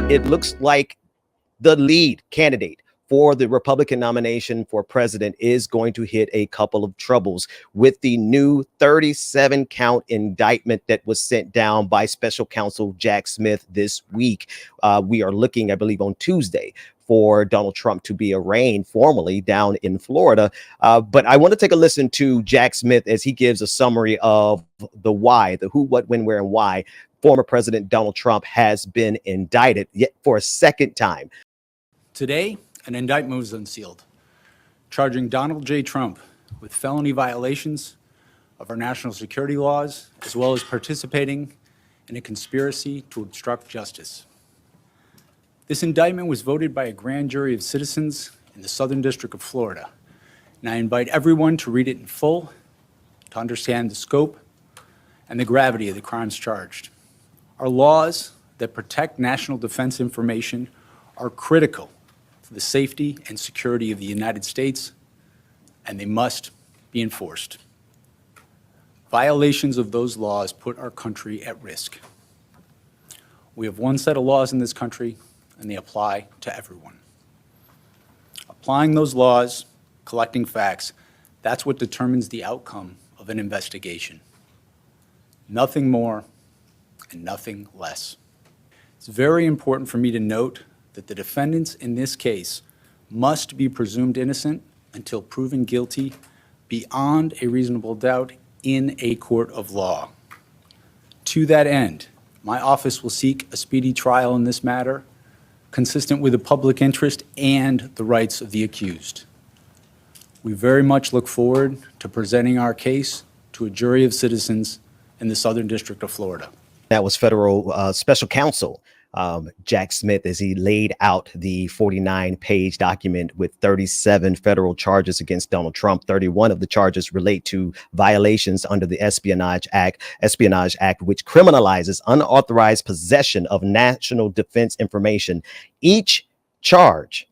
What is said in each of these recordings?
It looks like the lead candidate for the Republican nomination for president is going to hit a couple of troubles with the new 37 count indictment that was sent down by special counsel Jack Smith this week. We are looking, I believe, on Tuesday for Donald Trump to be arraigned formally down in Florida. But I want to take a listen to Jack Smith as he gives a summary of the why, the who, what, when, where, and why former President Donald Trump has been indicted yet for a second time. Today, an indictment was unsealed, charging Donald J. Trump with felony violations of our national security laws, as well as participating in a conspiracy to obstruct justice. This indictment was voted by a grand jury of citizens in the Southern District of Florida, and I invite everyone to read it in full to understand the scope and the gravity of the crimes charged. Our laws that protect national defense information are critical to the safety and security of the United States, and they must be enforced. Violations of those laws put our country at risk. We have one set of laws in this country, and they apply to everyone. Applying those laws, collecting facts, that's what determines the outcome of an investigation. Nothing more and nothing less. It's very important for me to note that the defendants in this case must be presumed innocent until proven guilty beyond a reasonable doubt in a court of law. To that end, my office will seek a speedy trial in this matter, consistent with the public interest and the rights of the accused. We very much look forward to presenting our case to a jury of citizens in the Southern District of Florida. That was federal special counsel Jack Smith as he laid out the 49-page document with 37 federal charges against Donald Trump. 31 of the charges relate to violations under the Espionage Act, which criminalizes unauthorized possession of national defense information. Each charge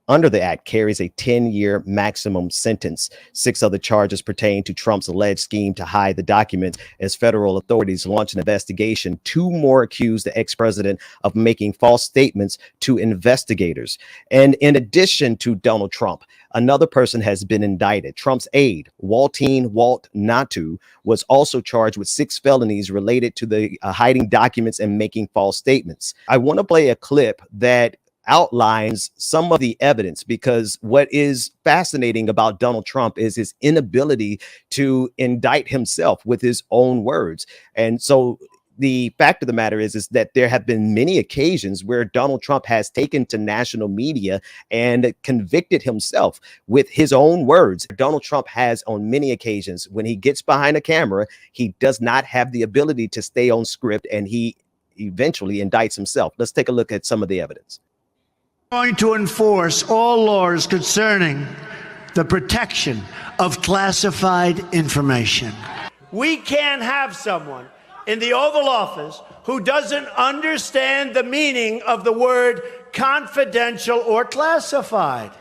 under the act carries a 10-year maximum sentence. 6 other charges pertain to Trump's alleged scheme to hide the documents as federal authorities launch an investigation. 2 more accuse the ex-president of making false statements to investigators. And in addition to Donald Trump, another person has been indicted. Trump's aide, Walt Natu, was also charged with 6 felonies related to the hiding documents and making false statements. I want to play a clip that outlines some of the evidence, because what is fascinating about Donald Trump is his inability to indict himself with his own words. And so the fact of the matter is that there have been many occasions where Donald Trump has taken to national media and convicted himself with his own words. Donald Trump has, on many occasions, when he gets behind a camera, he does not have the ability to stay on script, and he eventually indicts himself. Let's take a look at some of the evidence. Going to enforce all laws concerning the protection of classified information. We can't have someone in the Oval Office who doesn't understand the meaning of the word confidential or classified.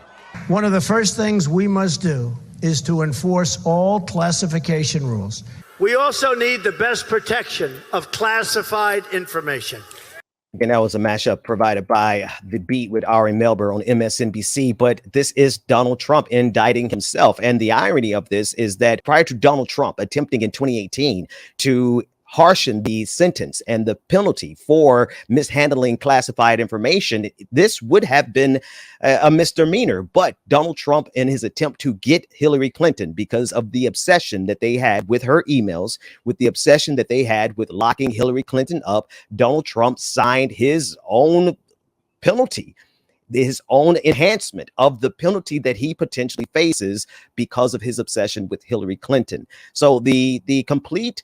One of the first things we must do is to enforce all classification rules. We also need the best protection of classified information. And that was a mashup provided by The Beat with Ari Melber on MSNBC. But this is Donald Trump indicting himself. And the irony of this is that prior to Donald Trump attempting in 2018 to harshen the sentence and the penalty for mishandling classified information, this would have been a misdemeanor. But Donald Trump, in his attempt to get Hillary Clinton, because of the obsession that they had with her emails, with the obsession that they had with locking Hillary Clinton up, Donald Trump signed his own penalty, his own enhancement of the penalty that he potentially faces because of his obsession with Hillary Clinton. So the complete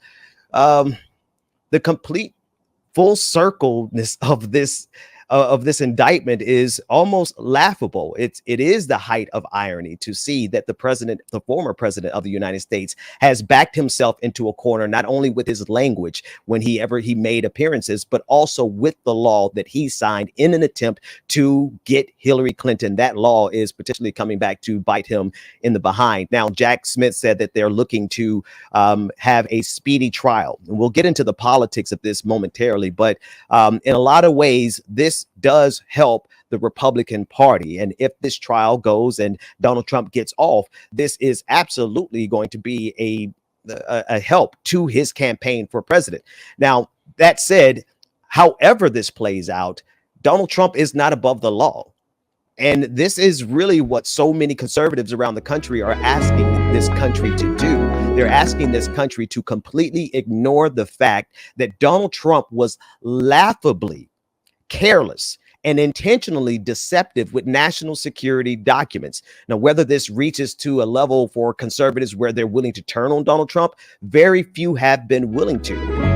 full circleness of this indictment is almost laughable. It is the height of irony to see that the former president of the United States has backed himself into a corner, not only with his language when he made appearances, but also with the law that he signed in an attempt to get Hillary Clinton. That law is potentially coming back to bite him in the behind. Now, Jack Smith said that they're looking to have a speedy trial. And we'll get into the politics of this momentarily, but in a lot of ways, this this does help the Republican Party. And if this trial goes and Donald Trump gets off, this is absolutely going to be a help to his campaign for president. Now, that said, however this plays out, Donald Trump is not above the law. And this is really what so many conservatives around the country are asking this country to do. They're asking this country to completely ignore the fact that Donald Trump was laughably careless and intentionally deceptive with national security documents. Now, whether this reaches to a level for conservatives where they're willing to turn on Donald Trump, very few have been willing to.